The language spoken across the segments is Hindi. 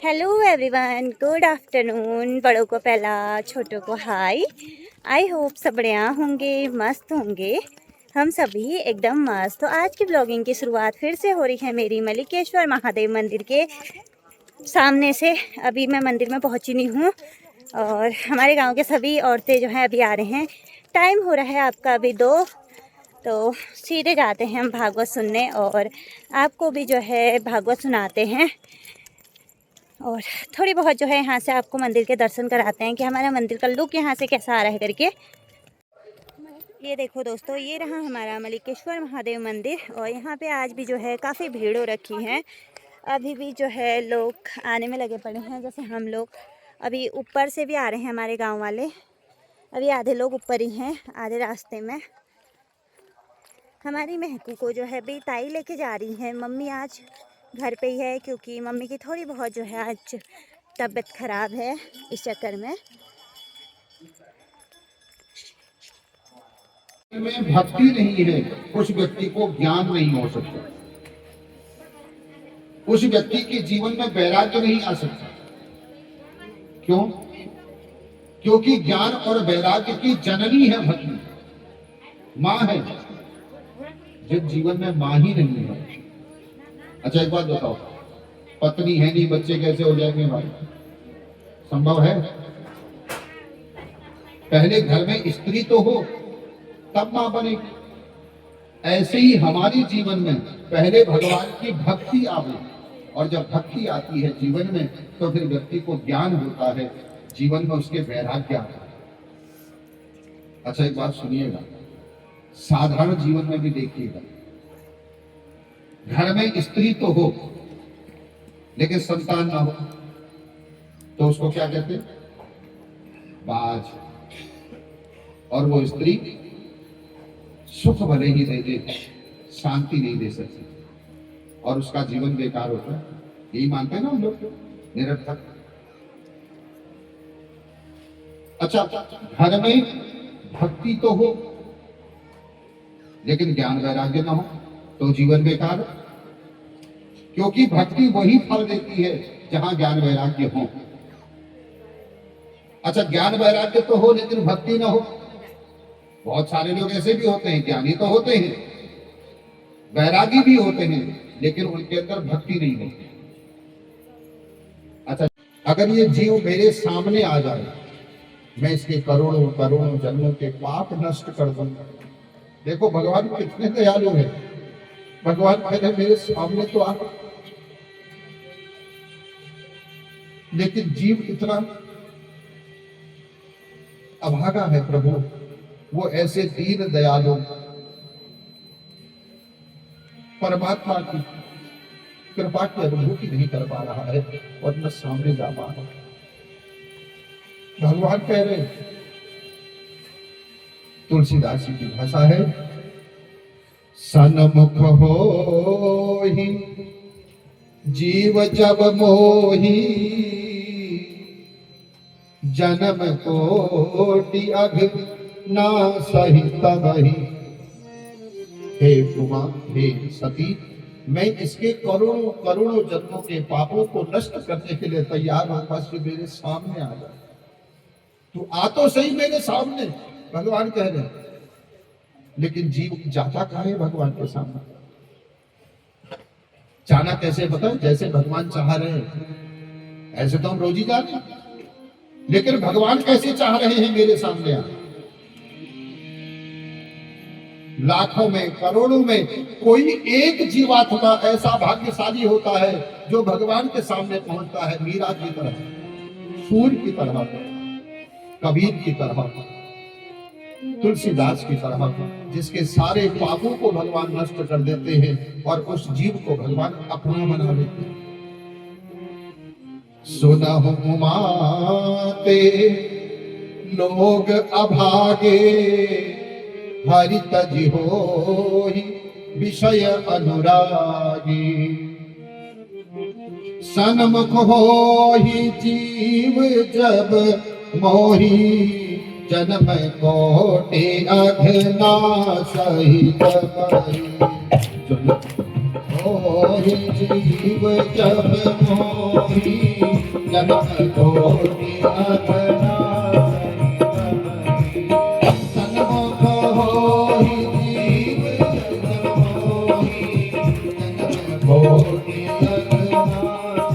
Hello everyone, good afternoon. बड़ों को पहला, छोटों को हाय। आई होप सब बढ़िया होंगे, मस्त होंगे। हम सभी एकदम मस्त। तो आज की ब्लॉगिंग की शुरुआत फिर से हो रही है मेरी मलिकेश्वर महादेव मंदिर के सामने से। अभी मैं मंदिर में पहुंची नहीं हूँ और हमारे गांव के सभी औरतें जो हैं अभी आ रहे हैं। टाइम हो रहा है आपका अभी 2, तो सीधे जाते हैं हम भागवत सुनने और आपको भी जो है भागवत सुनाते हैं और थोड़ी बहुत जो है यहाँ से आपको मंदिर के दर्शन कराते हैं कि हमारा मंदिर का लुक यहाँ से कैसा आ रहा है करके। ये देखो दोस्तों, ये रहा हमारा मलिकेश्वर महादेव मंदिर और यहाँ पे आज भी जो है काफ़ी भीड़ हो रखी है। अभी भी जो है लोग आने में लगे पड़े हैं। जैसे हम लोग अभी ऊपर से भी आ रहे हैं, हमारे गाँव वाले। अभी आधे लोग ऊपर ही हैं, आधे रास्ते में। हमारी महकू को जो है भी ताई लेके जा रही है। मम्मी आज घर पे ही है क्योंकि मम्मी की थोड़ी बहुत जो है आज तबीयत ख़राब है, इस चक्कर में। भक्ति नहीं है, उस व्यक्ति को ज्ञान नहीं हो सकता। उस व्यक्ति के जीवन में वैराग्य नहीं आ सकता। क्यों? क्योंकि ज्ञान और वैराग्य की जननी है भक्ति, माँ है। जिस जीवन में माँ ही नहीं है। अच्छा एक बात बताओ, पत्नी है नहीं, बच्चे कैसे हो जाएंगे भाई? संभव है? पहले घर में स्त्री तो हो तब मां बनेगी। ऐसे ही हमारे जीवन में पहले भगवान की भक्ति आवे और जब भक्ति आती है जीवन में तो फिर व्यक्ति को ज्ञान होता है, जीवन में उसके वैराग्य आता है। अच्छा एक बात सुनिएगा, साधारण जीवन में भी देखिएगा, घर में स्त्री तो हो लेकिन संतान ना हो तो उसको क्या कहते हैं? बाज। और वो स्त्री सुख भले ही दे दे, शांति नहीं दे सकती और उसका जीवन बेकार होता है। यही मानते हैं ना हम लोग, निरर्थक। अच्छा, घर में भक्ति तो हो लेकिन ज्ञान वैराग्य ना हो तो जीवन बेकार है। क्योंकि भक्ति वही फल देती है जहां ज्ञान वैराग्य हो। अच्छा, ज्ञान वैराग्य तो हो लेकिन भक्ति ना हो। बहुत सारे लोग ऐसे भी होते हैं, ज्ञानी तो होते हैं, वैरागी भी होते हैं, लेकिन उनके अंदर भक्ति नहीं होती। अच्छा, अगर ये जीव मेरे सामने आ जाए, मैं इसके करोड़ों करोड़ों जन्मों के पाप नष्ट कर दूंगा। देखो भगवान कितने दयालु है। भगवान पहले मेरे सामने तो आ, लेकिन जीव इतना अभागा है प्रभु, वो ऐसे दीन दयालु परमात्मा की कृपा की अनुभूति नहीं कर पा रहा है और न सामने जा पा रहा है। भगवान कह रहे, तुलसीदास जी की भाषा है, सन्मुख होहि जीव जब मोही, जन्म कोटि अघ ना सही तबही। हे उमा, हे सती, मैं इसके करोड़ों करोड़ों जन्मों के पापों को नष्ट करने के लिए तैयार हूं, बस मेरे सामने आ जा। तू आ तो सही मेरे सामने, भगवान कह रहे। लेकिन जीव जाता कहाँ है भगवान के सामने? जाना कैसे पता है? जैसे भगवान चाह रहे हैं ऐसे तो हम रोज ही जा रहे हैं, लेकिन भगवान कैसे चाह रहे हैं मेरे सामने आ? लाखों में करोड़ों में कोई एक जीवात्मा ऐसा भाग्यशाली होता है जो भगवान के सामने पहुंचता है। मीरा की तरह, सूर्य की तरह, कबीर की तरह, तुलसीदास की तरह, जिसके सारे पापों को भगवान नष्ट कर देते हैं और उस जीव को भगवान अपना बना लेते हैं। सुनहु उमाते लोग अभागे, हरि तज होहि विषय अनुरागी। सन्मुख होहि जीव जब मोही, जन्म कोटि अघ ना सही तबही। मोहि जीव जब मोहि जन्म कोटि अघनासहि सन्मुख होहि जीव जब मोहि जन्म कोटि अघनासहि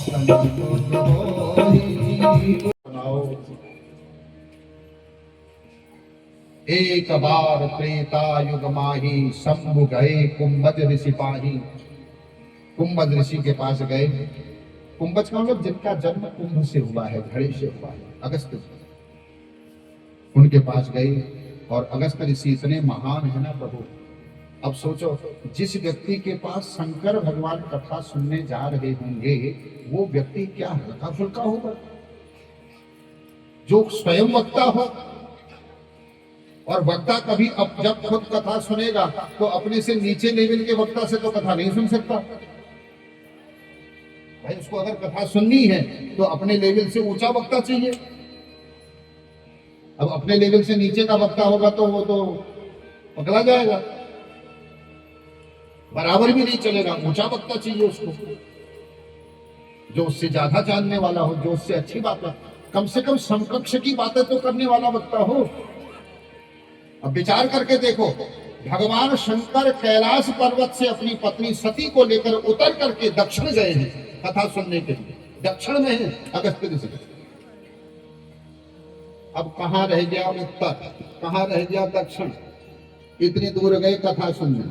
सन्मुख होहि जीव। एक बार त्रेता युग माही शंभु गए कुंभज ऋषि पाही। कुंभज ऋषि के पास गए। कुंभज का मतलब जिनका जन्म कुंभ से हुआ है, घड़े से हुआ है, अगस्त से। उनके पास गए और अगस्त ऋषि इतने महान है ना प्रभु। अब सोचो, जिस व्यक्ति के पास शंकर भगवान कथा सुनने जा रहे होंगे वो व्यक्ति क्या हल्का फुल्का होगा, जो स्वयं वक्ता हो। और वक्ता कभी अब जब खुद कथा सुनेगा तो अपने से नीचे लेवल के वक्ता से तो कथा नहीं सुन सकता भाई। उसको अगर कथा सुननी है तो अपने लेवल से ऊंचा वक्ता चाहिए। अब अपने लेवल से नीचे का वक्ता होगा तो वो तो पकड़ा जाएगा, बराबर भी नहीं चलेगा। ऊंचा वक्ता चाहिए उसको, जो उससे ज्यादा जानने वाला हो, जो उससे अच्छी बात है, कम से कम समकक्ष की बातें तो करने वाला वक्ता हो। अब विचार करके देखो, भगवान शंकर कैलाश पर्वत से अपनी पत्नी सती को लेकर उतर करके दक्षिण गए हैं कथा सुनने के लिए। दक्षिण में है अगस्त ऋषि। अब कहां रह गया उत्तर, कहां रह गया दक्षिण? इतनी दूर गए कथा सुनने।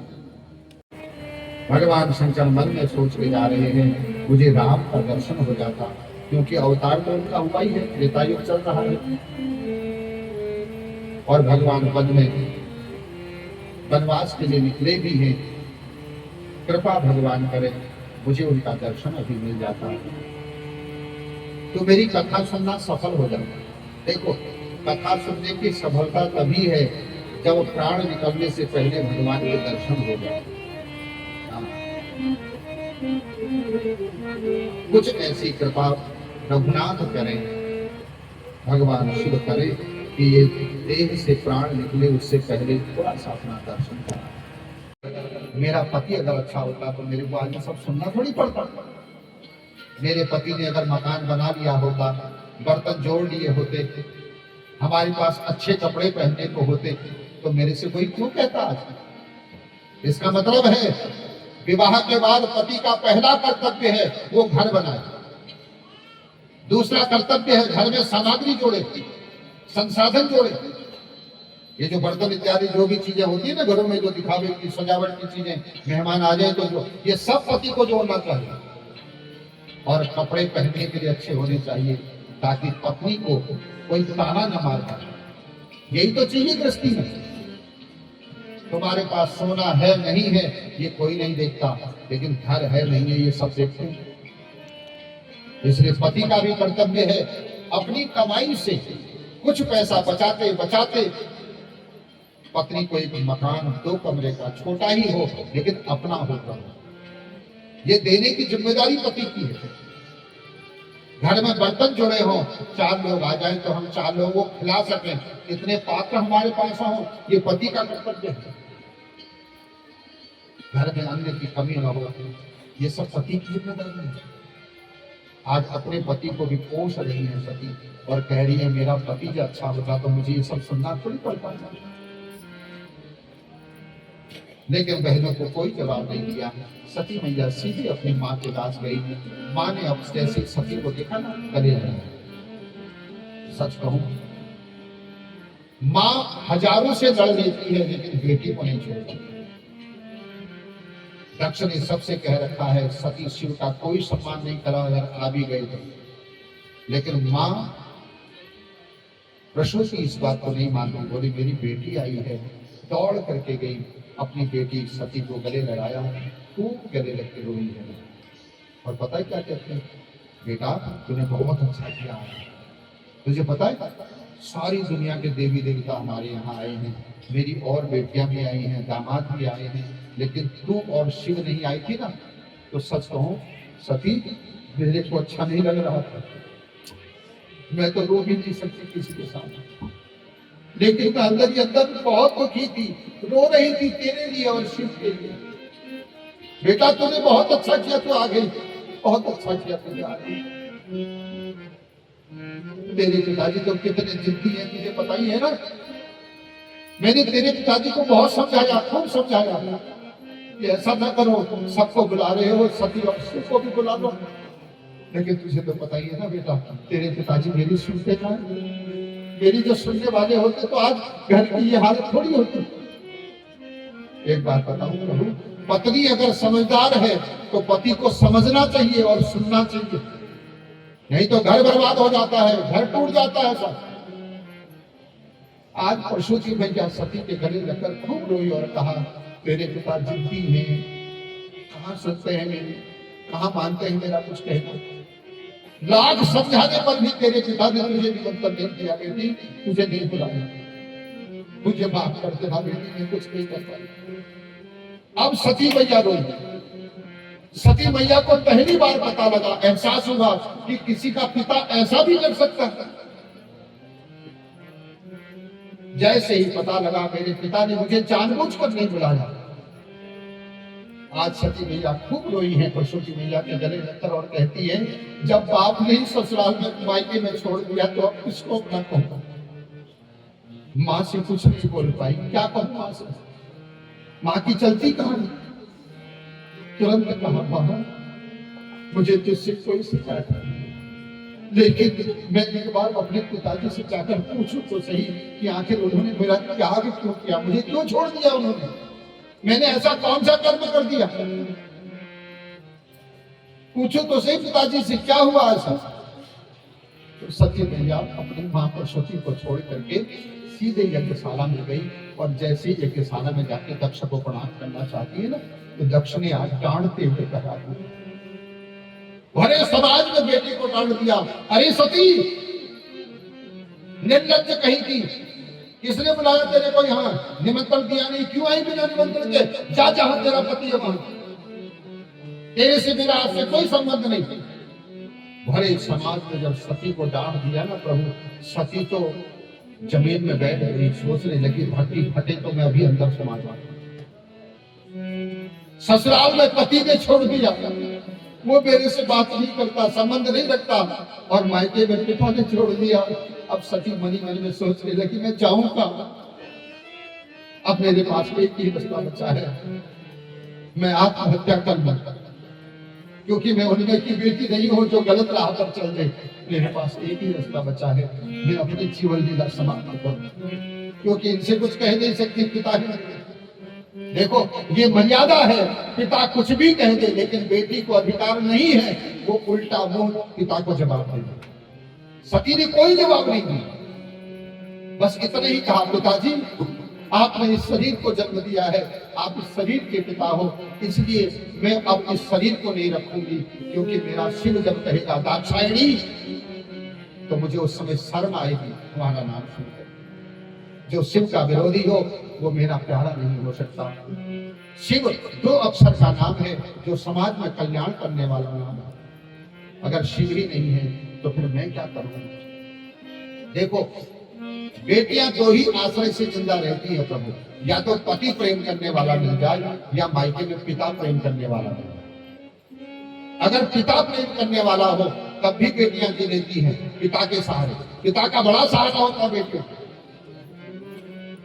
भगवान शंकर मन में सोच के जा रहे हैं मुझे राम का दर्शन हो जाता, क्योंकि अवतार तो उनका हुआ ही है, त्रेता युग चल रहा है। और भगवान वन में वनवास के लिए निकले भी हैं। कृपा भगवान करे मुझे उनका दर्शन अभी मिल जाता तो मेरी कथा सुनना सफल हो जाता। देखो, कथा सुनने की सफलता तभी है जब प्राण निकलने से पहले भगवान के दर्शन हो जाए। कुछ ऐसी कृपा रघुनाथ करें, भगवान शिव करे कि ये देह से प्राण निकले उससे पहले थोड़ा सा अपना दर्शन करा। मेरा पति अगर अच्छा होता तो मेरे को आज सब सुनना थोड़ी पड़ता। मेरे पति ने अगर मकान बना लिया होता, बर्तन जोड़ लिए होते, हमारे पास अच्छे कपड़े पहनने को होते, तो मेरे से कोई क्यों कहता आज? इसका मतलब है विवाह के बाद पति का पहला कर्तव्य है वो घर बनाए। दूसरा कर्तव्य है घर में सामग्री जोड़े, संसाधन जोड़े। ये जो बर्तन इत्यादि जो भी चीजें होती है ना घरों में, जो दिखावे की सजावट की चीजें, मेहमान आ जाए तो जो ये सब पति को जोड़ना चाहिए। और कपड़े पहनने के लिए अच्छे होने चाहिए ताकि पत्नी को कोई ताना न मार पाए। यही तो चाहिए गृहस्थी में। तुम्हारे पास सोना है नहीं है ये कोई नहीं देखता, लेकिन घर है नहीं है ये सब देखते हैं। इसलिए पति का भी कर्तव्य है अपनी कमाई से कुछ पैसा बचाते बचाते पत्नी को एक मकान 2 कमरे का छोटा ही हो लेकिन अपना होगा, ये देने की जिम्मेदारी पति की है। घर में बर्तन जुड़े हो, 4 लोग आ जाए तो हम 4 लोगों को खिला सकें, इतने पात्र हमारे पास हो, ये पति का कर्तव्य है। घर में अन्न की कमी न हो, ये सब पति की जिम्मेदारी है। आज अपने पति को भी पोष रही है सती और कह रही है मेरा पति जो अच्छा होता तो मुझे ये सब सुनना थोड़ी पड़ता था। लेकिन बहनों को कोई जवाब नहीं दिया। सती मैया सीधे अपनी माँ के पास गई। माँ ने अब जैसे सती को देखा ना, करे सच कहूं, माँ हजारों से लड़ लेती है लेकिन बेटी को नहीं छोड़ती। दक्ष ने सबसे कह रखा है सती शिव का कोई सम्मान नहीं करा अगर आ भी गए तो, लेकिन माँ प्रसूति इस बात को नहीं मानती। बोली मेरी बेटी आई है, दौड़ करके गई, अपनी बेटी सती को गले लगाया, खूब गले लग के रोई है। और पता है क्या कहते हैं, बेटा तूने बहुत अच्छा किया है। तुझे पता है सारी दुनिया के देवी देवता हमारे यहाँ आए हैं, मेरी और बेटियां भी आई हैं, दामाद भी आए हैं, लेकिन तू और शिव नहीं आई थी ना, तो सच कहूं सती मेरे को अच्छा नहीं लग रहा था। मैं तो रो भी नहीं सकती किसी के सामने, लेकिन मैं अंदर ही अंदर बहुत दुखी थी, रो रही थी तेरे लिए और शिव के लिए। बेटा तूने बहुत अच्छा किया, तू आ गई, बहुत अच्छा किया तूने आ गई। तेरे पिताजी तो कितने जिद्दी है तुझे पता ही है ना। मैंने तेरे पिताजी को बहुत समझाया, खूब समझाया कि ऐसा ना करो, सबको बुला रहे हो, सती और शिव को भी बुला लो, लेकिन तुझे तो पता ही है ना बेटा, तेरे पिताजी मेरी सुनते का, मेरी जो सुनने वाले होते तो आज घर की ये हालत थोड़ी होती। एक बात बताऊं प्रभु, पत्नी अगर समझदार है तो पति को समझना चाहिए और सुनना चाहिए, नहीं तो घर बर्बाद हो जाता है, घर टूट जाता है सब। आज परसों की मैया सती के गले लगकर खूब रोई और कहा तेरे पिता जिद्दी हैं, कहाँ सुनते हैं मेरी, कहाँ मानते हैं मेरा कुछ कहना। लाख समझाने पर भी तेरे पिता ने तुझे निमंत्रण नहीं दिया, बेटी तुझे नहीं बुलाया, मुझे माफ कर देना बेटी, मैं कुछ नहीं कर पाई। अब सती मैया रोई। सती मैया को पहली बार पता लगा, एहसास हुआ कि किसी का पिता ऐसा भी कर सकता है। जैसे ही पता लगा मेरे पिता ने मुझे जानबूझकर नहीं बुलाया। आज सती मैया खूब रोई है सरस्वती मैया के गले लगकर और कहती है जब बाप ने ही ससुराल में मायके में छोड़ दिया तो अब किसको क्या कहूं। माँ से कुछ नहीं बोल पाई, क्या कहूं माँ से, माँ की चलती कहानी। तुरंत कहा माँ मुझे तुझसे कोई शिकायत नहीं, लेकिन मैं एक बार अपने पिताजी से जाकर पूछूं तो सही कि आखिर उन्होंने मेरा त्याग क्यों किया, मुझे क्यों छोड़ दिया उन्होंने, मैंने ऐसा कौन सा कर्म कर दिया। पूछो तो सही पिताजी से क्या हुआ ऐसा। तो सती मैया अपनी मां सरस्वती को छोड़ करके सीधे यज्ञशाला में गई और जैसे ही यज्ञशाला में जाके दक्ष को प्रणाम करना चाहती है ना, तो दक्ष ने आज डांटते हुए कहा, भरे समाज में बेटी को डांट दिया, अरे सती निर्लज्ज कहीं की, किसने बुलाया तेरे को यहाँ, निमंत्रण दिया नहीं, क्यों आई बिना निमंत्रण के, जा जहां तेरा पति है वहां, तेरे से मेरा आपसे कोई संबंध नहीं। भरे समाज में जब सती को डांट दिया ना प्रभु, सती तो जमीन में बैठ गई, सोचने लगी भट्टी फटे तो मैं अभी अंदर समा जाऊंगा। ससुराल में पति ने छोड़ दिया, वो मेरे से बात नहीं करता, संबंध नहीं रखता, और मायके में पिता ने छोड़ दिया। अब सती मनी मन में सोचने लगी मैं जाऊंगा, अब मेरे पास एक ही रास्ता बचा है, मैं आत्महत्या कर लूं, क्योंकि मैं उनमें की बेटी नहीं हूं जो गलत राह पर चल गई। मेरे पास एक ही रास्ता बचा है, मैं अपनी जीवन लीला समाप्त करूं, क्योंकि इनसे कुछ कह नहीं सकती, पिता ही। देखो ये मर्यादा है, पिता कुछ भी कह दे, लेकिन बेटी को अधिकार नहीं है वो उल्टा मुंह पिता को जवाब दे। सती ने कोई जवाब नहीं दिया, बस इतना ही कहा, पिताजी आपने इस शरीर को जन्म दिया है, आप इस शरीर के पिता हो, इसलिए मैं अब इस शरीर को नहीं रखूंगी, क्योंकि मेरा शिव जब कहेगा दाक्षायणी तो मुझे उस समय शर्म आएगी तुम्हारा नाम सुनकर। जो शिव का विरोधी हो वो मेरा प्यारा नहीं हो सकता। शिव दो अक्षर का नाम है जो समाज में कल्याण करने वाला नाम है, अगर शिव ही नहीं है तो फिर मैं क्या करूंगा। देखो बेटियां दो ही आश्रय से जिंदा रहती है प्रभु, या तो पति प्रेम करने वाला मिल जाए या मायके में पिता प्रेम करने वाला मिल जाए। अगर पिता प्रेम करने वाला हो तब भी बेटियां जी रहती हैं पिता के सहारे, पिता का बड़ा सहारा होता है बेटियों।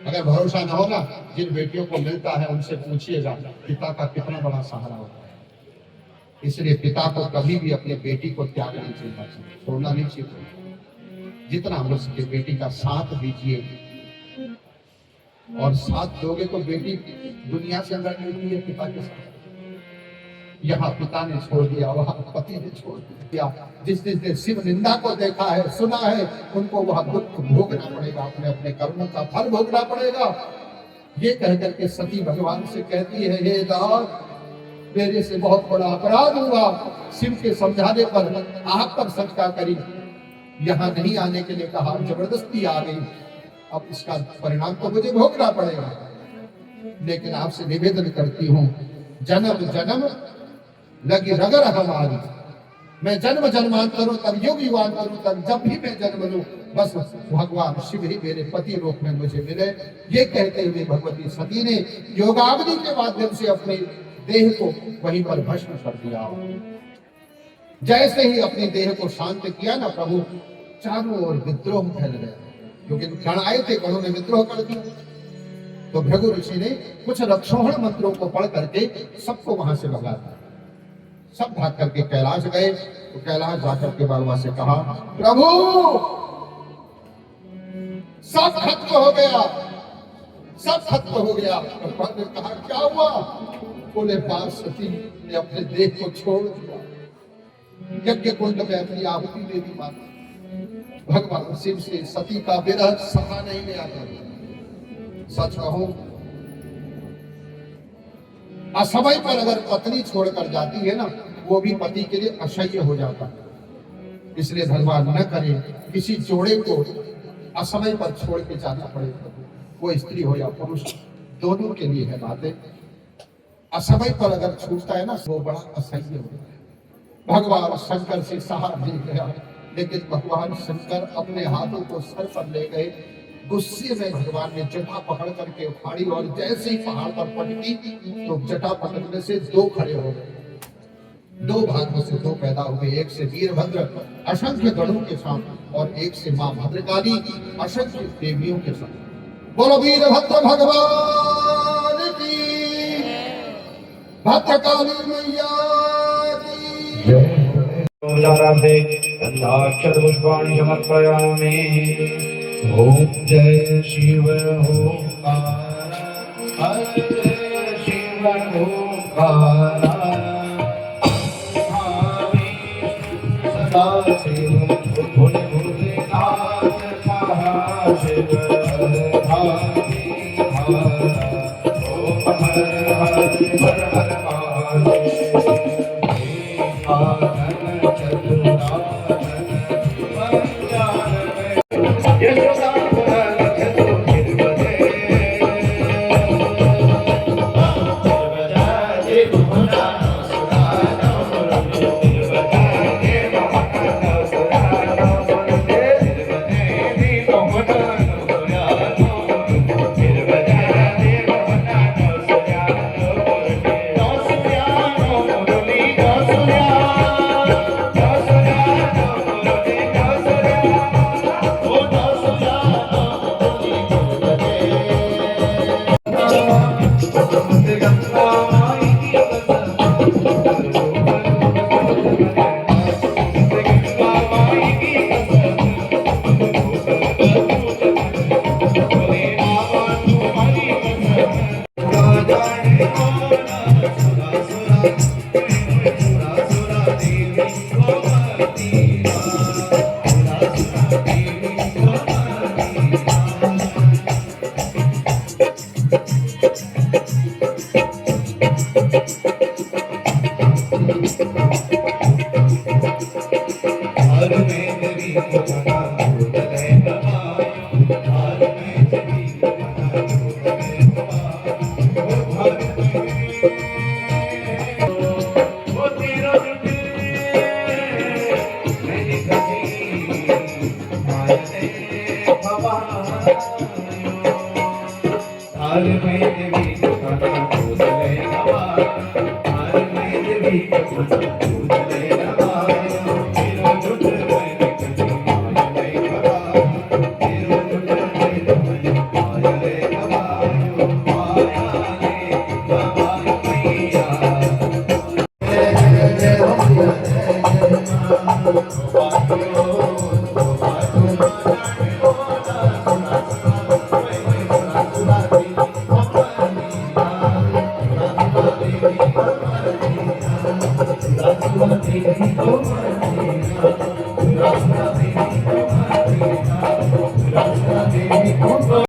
अगर भरोसा न होगा, जिन बेटियों को मिलता है उनसे पूछिएगा पिता का कितना बड़ा सहारा होता है। इसलिए पिता को कभी भी अपने बेटी को त्याग नहीं चाहिए, छोड़ना नहीं चाहिए। जितना हो सके बेटी का साथ दीजिए, और साथ दोगे तो बेटी दुनिया से अंदर मिलती है पिता के साथ। यहाँ पिता ने छोड़ दिया, वहां पति ने छोड़ दिया। जिसने शिव निंदा को देखा है, सुना है, उनको वह दुख भोगना पड़ेगा, अपने अपने कर्मों का फल भोगना पड़ेगा। ये कह करके सती भगवान से कहती है, हे दास मेरे से बहुत बड़ा अपराध हुआ, शिव के समझाने पर आप पर शंका करी, यहाँ नहीं आने के लिए कहा, जबरदस्ती आ गई, अब इसका परिणाम तो मुझे भोगना पड़ेगा। लेकिन आपसे निवेदन करती हूँ, जन्म जन्म लगी रगर हमारी, मैं जन्म जन्मांतरों तक युग युगांतरों तक जब भी मैं जन्म लूं, बस भगवान शिव ही मेरे पति रूप में मुझे मिले। ये कहते हुए भगवती सती ने योगाग्नि के माध्यम से अपने देह को वहीं पर भस्म कर दिया। जैसे ही अपनी देह को शांत किया ना प्रभु, चारों ओर विद्रोह फैल गया, क्योंकि गण आए थे, गणों ने विद्रोह कर दिया। तो भृगु ऋषि ने कुछ रक्षोहण मंत्रों को पढ़ करके सबको वहां से भगा दिया। सब भाग करके कैलाश गए। तो कैलाश जाकर के बाबा से कहा, प्रभु सब खत्म हो गया, सब खत्म हो गया। भगवान ने कहा, क्या हुआ? बोले, पार्वती ने अपने देह को छोड़ दिया, यज्ञ कुंड में अपनी आहुति दे दी। माता भगवान शिव से सती का विरह सहा नहीं ले आता। सच कहूं, असमय पर अगर पत्नी छोड़कर जाती है ना, वो भी पति के लिए असह्य हो जाता है। इसलिए भगवान न करे किसी जोड़े को असमय पर छोड़ के जाना पड़े, वो स्त्री हो या पुरुष, दोनों के लिए है बातें। असमय पर अगर छूटता है ना, वो बड़ा असह्य होता है। भगवान शंकर से सहा नहीं गया, लेकिन भगवान शंकर अपने हाथों को सर पर ले गए। गुस्से में भगवान ने जटा पकड़ करके उखाड़ी, और जैसे ही पहाड़ पर पटकी तो जटा पटकने से दो खड़े हो गए। दो भागों से दो पैदा हुए, एक से वीरभद्र असंख्य गणों के साथ, और एक से मां भद्रकाली असंख्य देवियों के साथ। बोलो वीरभद्र भगवान की, भद्रकाली मैया की। पुष्पाणि समर्पयामि। ओम जय शिव ओंकार, जय शिव ओंकार, सदा शिव भोले भोलेनाथ महाशिव धारी ओम हर हर हर हर महादेव।